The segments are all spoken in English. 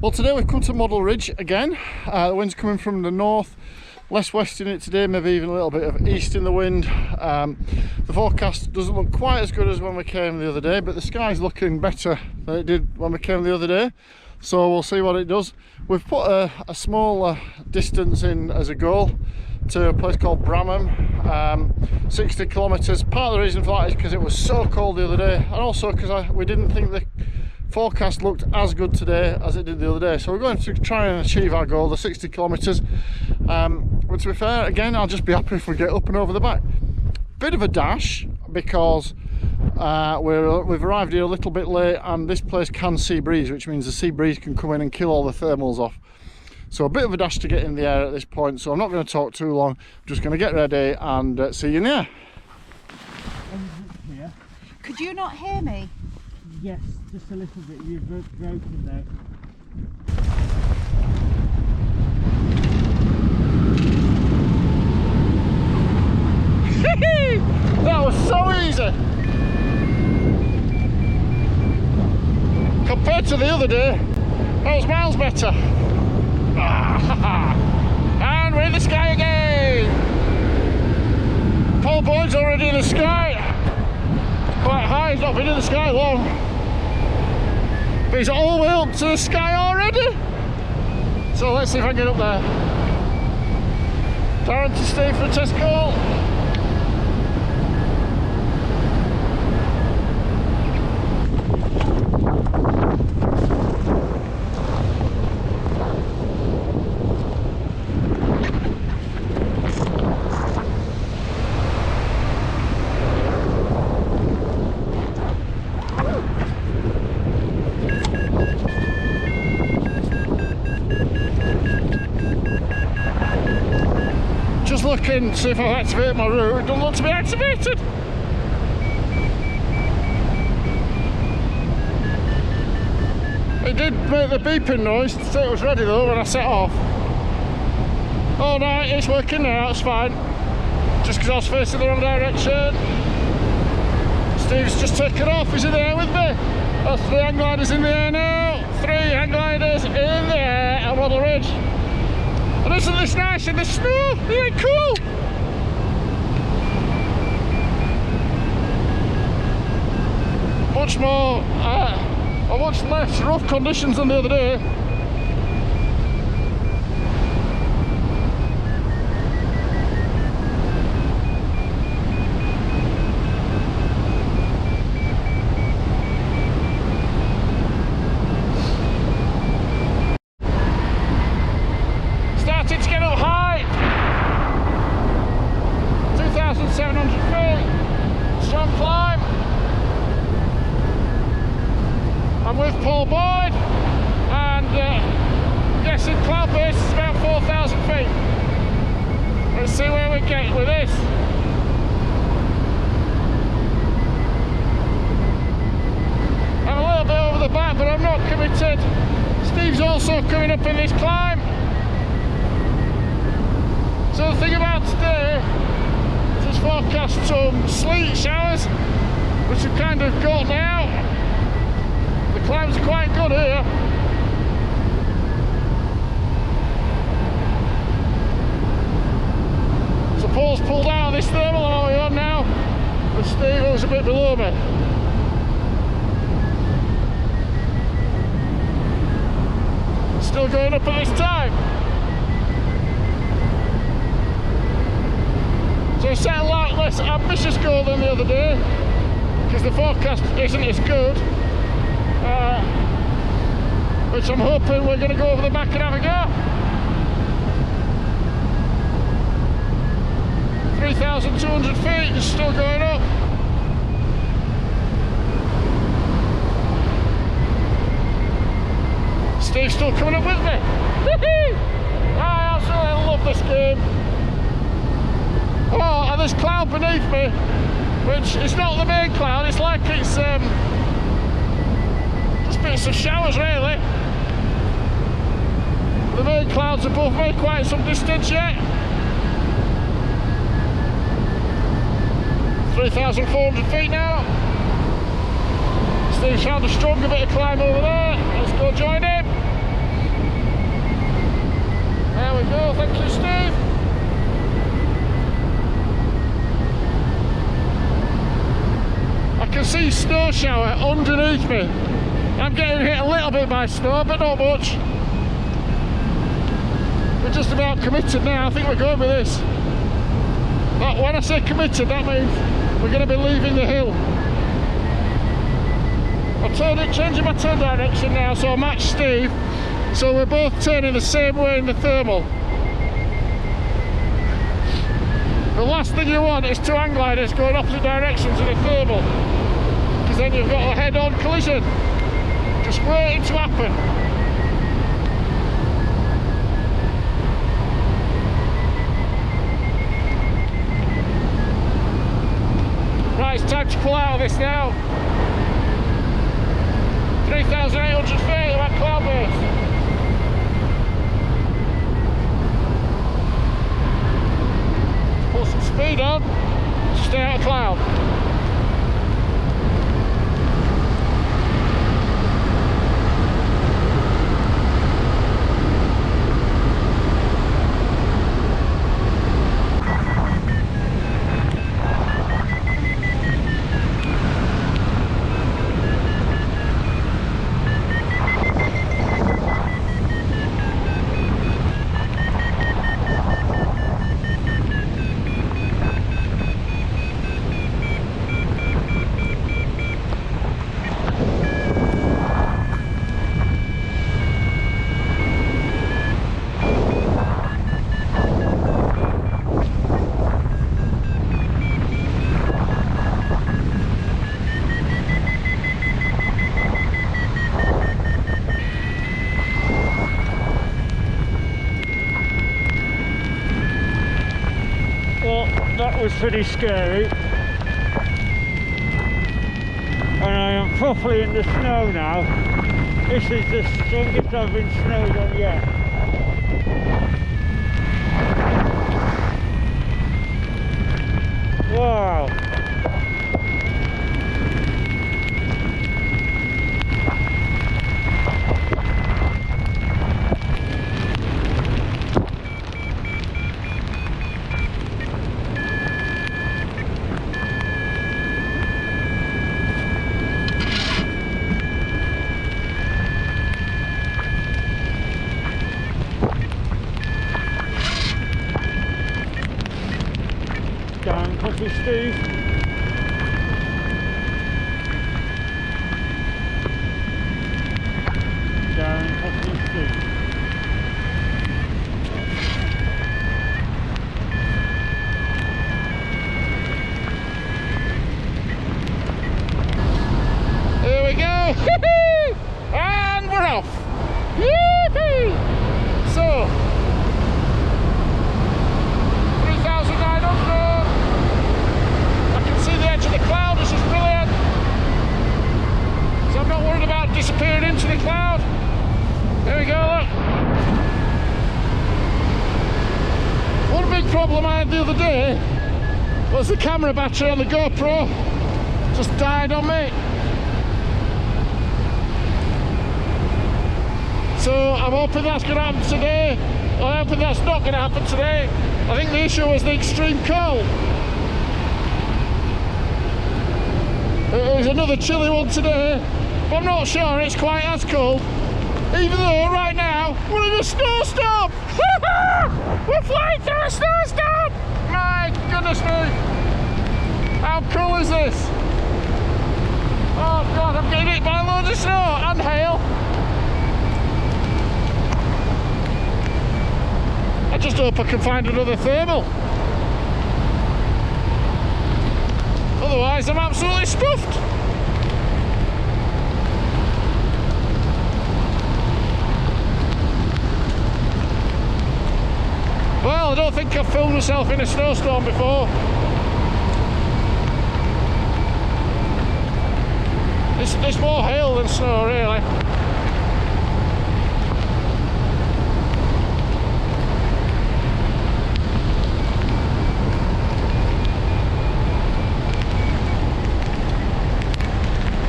Well, today we've come to Model Ridge again. The wind's coming from the north, less west in it today, maybe even a little bit of east in the wind. The forecast doesn't look quite as good as when we came the other day, but the sky's looking better than it did when we came the other day, so we'll see what it does. We've put a small distance in as a goal to a place called Bramham, 60 kilometres. Part of the reason for that is because it was so cold the other day, and also because we didn't think the forecast looked as good today as it did the other day, so we're going to try and achieve our goal, the 60 kilometres. But to be fair, again, I'll just be happy if we get up and over the back. Bit of a dash because we've arrived here a little bit late, and this place can sea breeze, which means the sea breeze can come in and kill all the thermals off. So a bit of a dash to get in the air at this point, so I'm not going to talk too long. I'm just going to get ready and see you in the air. Could you not hear me? Yes, just a little bit. You've broken there. That was so easy compared to the other day. That was miles better. And we're in the sky again. Paul Boyd's already in the sky, quite high. He's not been in the sky long, but he's all the way up to the sky already. So let's see if I can get up there. Darren to Steve for a test goal. Just looking to see if I've activated my route. It doesn't look to be activated. It did make the beeping noise to say it was ready though when I set off. Oh no, it's working now, it's fine. Just because I was facing the wrong direction. Steve's just taken off, is he there with me? That's 3 hang gliders in the air now. 3 hang gliders in the air at Model Ridge. And isn't this nice in the snow? Isn't it cool? Much more, much less rough conditions than the other day. Starting to get up high. 2,700 feet. Strong climb. I'm with Paul Boyd, and I'm guessing cloud base is about 4,000 feet. Let's see where we get with this. I'm a little bit over the back, but I'm not committed. Steve's also coming up in this climb. So the thing about today is it's forecast some sleet showers, which we've kind of got now. The climb's quite good here. So Paul's pulled out of this thermal I'm on now, and Steve was a bit below me. Still going up at this time. So I set a lot less ambitious goal than the other day, because the forecast isn't as good. Which I'm hoping we're going to go over the back and have a go. 3,200 feet, is still going up. Steve's still coming up with me. I absolutely love this game. Oh, and there's cloud beneath me, which is not the main cloud, it's like it's just bits of showers really. The main cloud's above me, quite some distance yet. 3,400 feet now. Steve's found a stronger bit of climb over there. Let's go join him. There we go, thank you, Steve. I can see snow shower underneath me. I'm getting hit a little bit by snow, but not much. We're just about committed now. I think we're going with this. But when I say committed, that means we're going to be leaving the hill. I'm changing my turn direction now, so I match Steve. So we're both turning the same way in the thermal. The last thing you want is two hang gliders going opposite directions in a thermal, because then you've got a head-on collision just waiting to happen. Right, it's time to pull out of this now. 3,800 feet of that cloud base. Pull some speed on to stay out of cloud. That was pretty scary, and I am properly in the snow now. This is the strongest I've been snowed on yet. Wow. Steve. Darren, copy Steve. Here we go! And we're off! Yippee! So, 3,900. The cloud, this is brilliant, so I'm not worried about disappearing into the cloud. There we go, look. One big problem I had the other day was the camera battery on the GoPro just died on me. So I'm hoping that's going to happen today. I'm hoping that's not going to happen today. I think the issue was the extreme cold. There's another chilly one today, but I'm not sure it's quite as cold, even though right now we're in a snowstorm. We're flying through a snowstorm. My goodness me, how cool is this? Oh god, I'm getting hit by loads of snow and hail. I just hope I can find another thermal. Otherwise, I'm absolutely stuffed. Well, I don't think I've filmed myself in a snowstorm before. It's more hail than snow, really.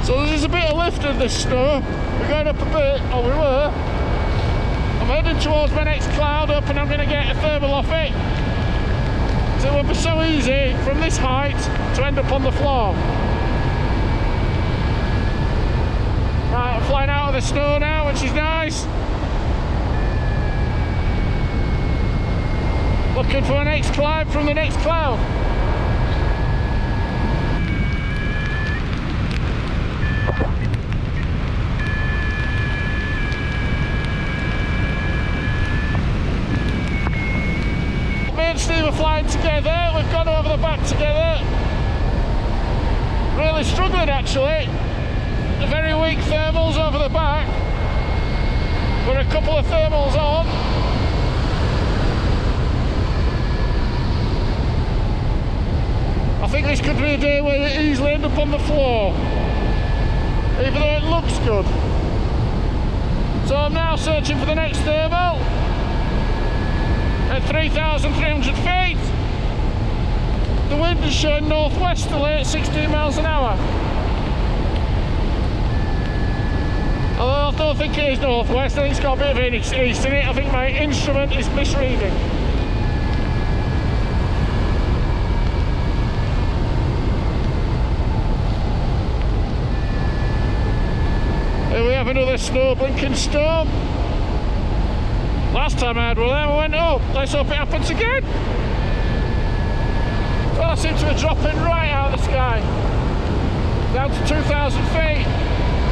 So there's a bit of lift in this snow. We're going up a bit, or we were. I'm heading towards my next cloud up and I'm going to get a thermal off it. So it would be so easy from this height to end up on the floor. Right, I'm flying out of the snow now, which is nice. Looking for my next climb from the next cloud. Me and Steve are flying together. We've gone over the back together. Really struggling actually. The very weak thermals over the back. We're a couple of thermals on. I think this could be a day where you easily end up on the floor, even though it looks good. So I'm now searching for the next thermal at 3,300 feet. The wind is showing northwesterly at 16 miles an hour. Although I don't think it is northwest, I think it's got a bit of an east in it. I think my instrument is misreading. Here we have another snow blinking storm. Last time I had one there, we went up. Let's hope it happens again. Well, I seem to be dropping right out of the sky. Down to 2,000 feet.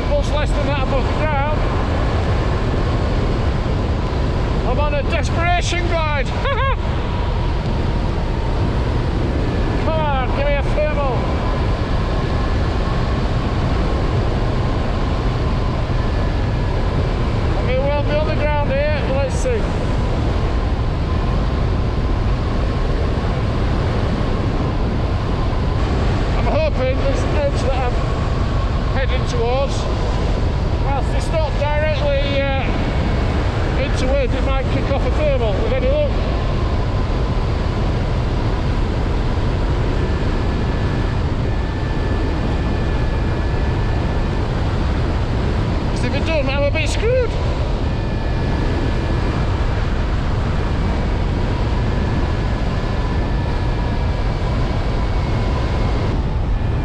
Much less than that above the ground. I'm on a desperation glide. Come on, give me a thermal. I may well be on the ground here, but let's see. I'm hoping this edge that I'm heading towards, whilst it's not directly into wind, it might kick off a thermal with any luck. Because if it doesn't, I'm a bit screwed.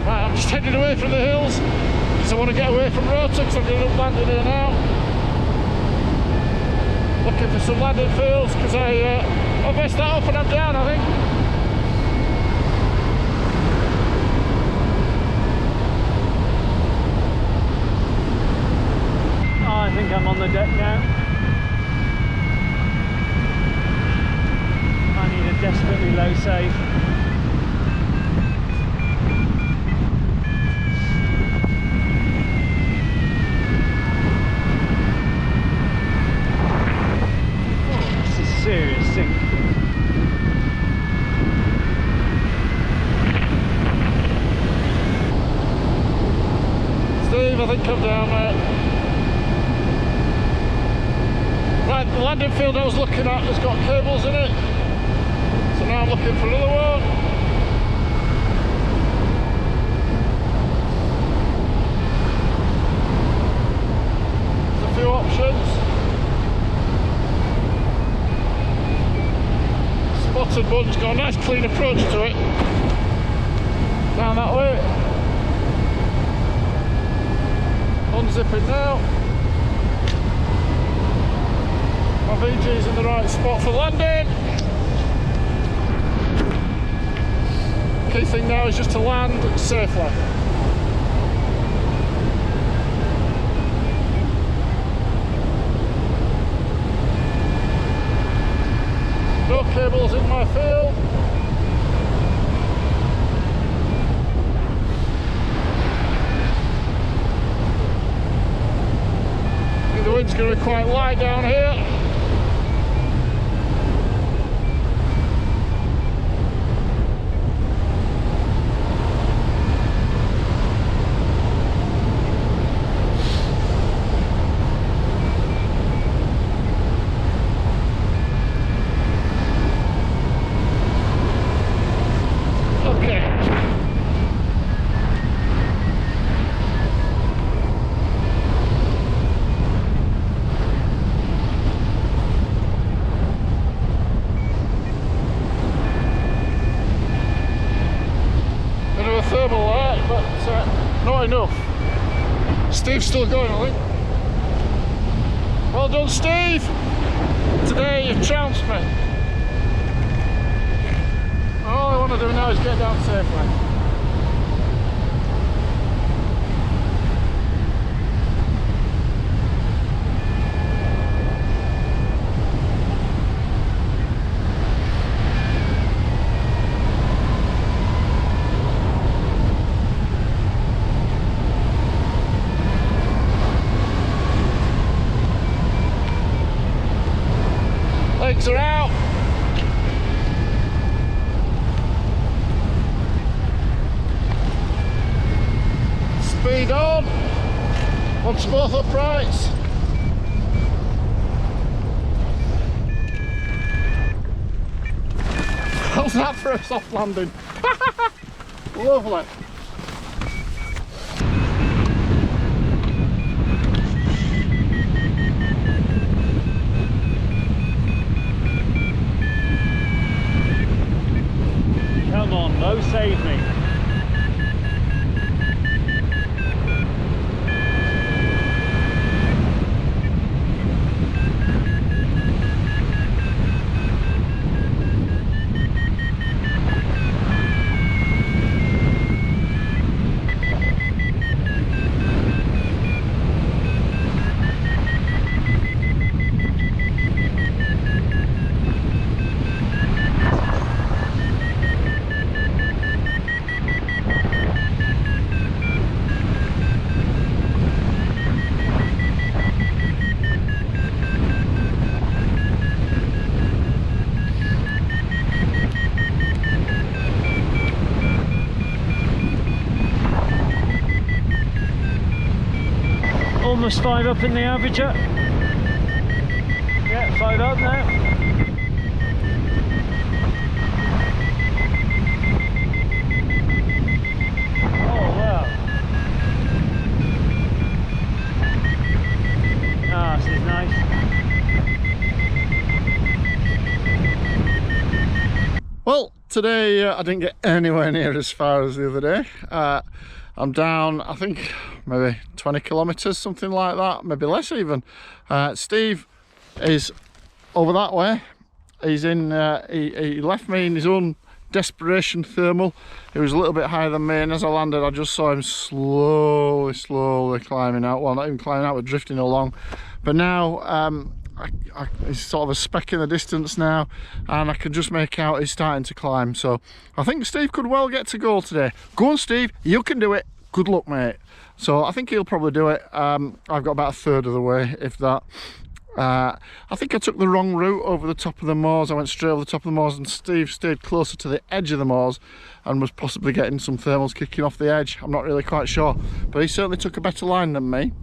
Right, I'm just heading away from the hills. I want to get away from rotor because I'm going to landing here now. Looking for some landing fields because I messed that up and I'm down, I think. Oh, I think I'm on the deck now. I need a desperately low save. Serious sink. Steve, I think I'm down, mate. Right, the landing field I was looking at has got cables in it. So now I'm looking for another one. There's a few options. Spotted one's got a nice clean approach to it. Down that way. Unzipping now. My VG's in the right spot for landing. Key thing now is just to land safely. No cables in my field. I think the wind's going to be quite light down here. alright, but not enough. Steve's still going, I think. Well done, Steve! Today you've trounced me. All I want to do now is get down safely. Legs are out. Speed on. Onto both uprights. How's that for a soft landing? Lovely. Come on, Mo, save me. Almost 5 up in the averager. Yeah, 5 up now. Oh wow. Ah, this is nice. Well, today I didn't get anywhere near as far as the other day. I'm down, I think, maybe 20 kilometres, something like that, maybe less even. Steve is over that way. He's in, he left me in his own desperation thermal. He was a little bit higher than me, and as I landed, I just saw him slowly climbing out. Well, not even climbing out, but drifting along. But now, he's sort of a speck in the distance now, and I can just make out he's starting to climb. So I think Steve could well get to goal today. Go on, Steve, you can do it. Good luck, mate. So I think he'll probably do it. I've got about a third of the way, if that. I think I took the wrong route over the top of the moors. I went straight over the top of the moors, and Steve stayed closer to the edge of the moors and was possibly getting some thermals kicking off the edge. I'm not really quite sure, but he certainly took a better line than me.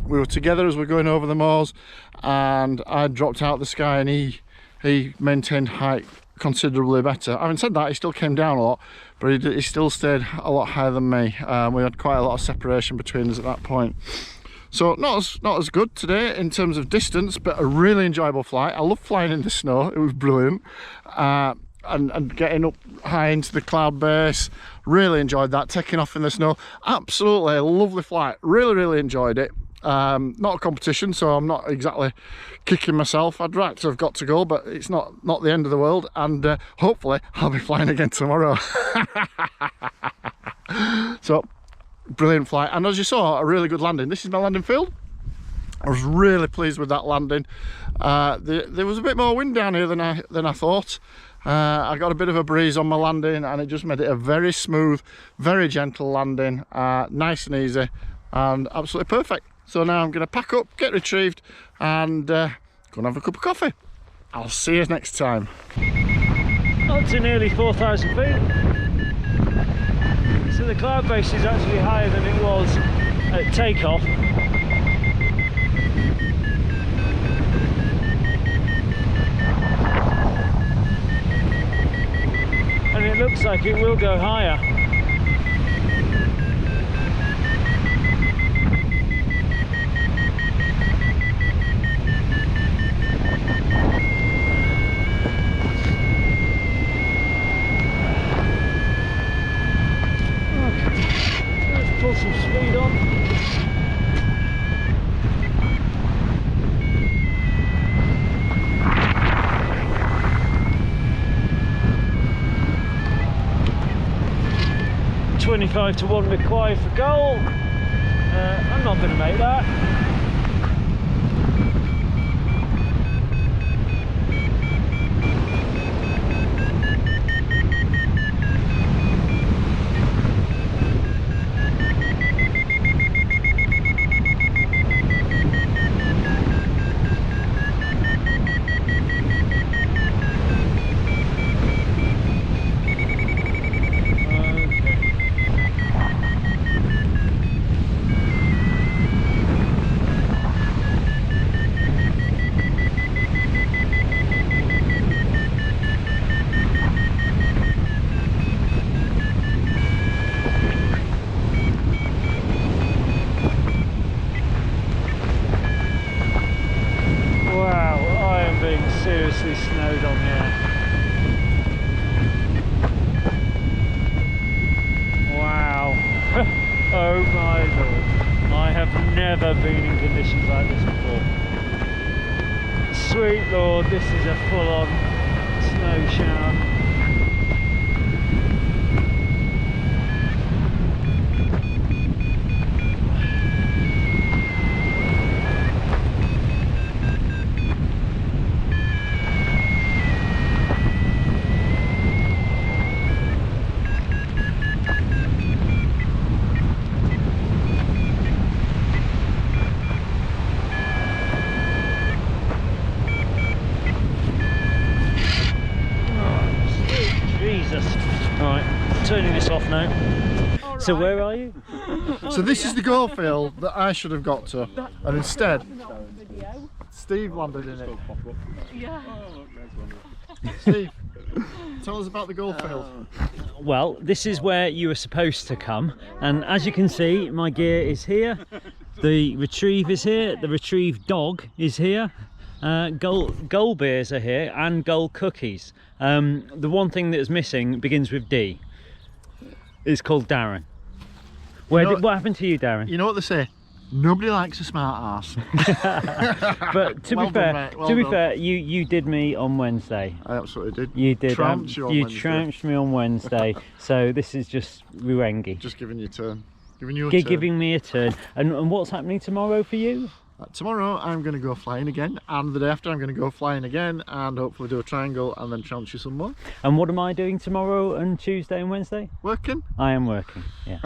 We were together as we were going over the moors, and I dropped out the sky, and he maintained height considerably better. Having said that, he still came down a lot, but he still stayed a lot higher than me. We had quite a lot of separation between us at that point. So not as good today in terms of distance, but a really enjoyable flight. I love flying in the snow. It was brilliant. And getting up high into the cloud base, really enjoyed that. Taking off in the snow, absolutely a lovely flight. Really enjoyed it. Not a competition, so I'm not exactly kicking myself. I'd like to have got to go, but it's not the end of the world, and hopefully I'll be flying again tomorrow. So brilliant flight, and as you saw, a really good landing. This is my landing field. I was really pleased with that landing. There was a bit more wind down here than I thought. I got a bit of a breeze on my landing, and it just made it a very smooth, very gentle landing, nice and easy, and absolutely perfect. So now I'm going to pack up, get retrieved, and go and have a cup of coffee. I'll see you next time. Up to nearly 4,000 feet. So the cloud base is actually higher than it was at takeoff. And it looks like it will go higher. some speed on. .25 to 1 required for goal. I'm not going to make that. Seriously snowed on here. Wow. Oh my lord. I have never been in conditions like this before. Sweet lord, this is a full-on snow shower. Right, turning this off now. Right. So where are you? So this is the goal field that I should have got to, and instead Steve landed in it. Yeah. Steve, tell us about the goal field. Well, this is where you were supposed to come, and as you can see, my gear is here. The retrieve is here. The retrieve dog is here. Goal beers are here and goal cookies. The one thing that is missing begins with D. It's called Darren. What happened to you, Darren? You know what they say? Nobody likes a smart ass. But to be fair, you did me on Wednesday. I absolutely did. You did. Trounced you on Wednesday. Trounced me on Wednesday. So this is just Ruengi. Just giving you a turn. Giving me a turn. And what's happening tomorrow for you? Tomorrow I'm going to go flying again, and the day after I'm going to go flying again and hopefully do a triangle and then trounce you some more. And what am I doing tomorrow and Tuesday and Wednesday? Working? I am working, yeah.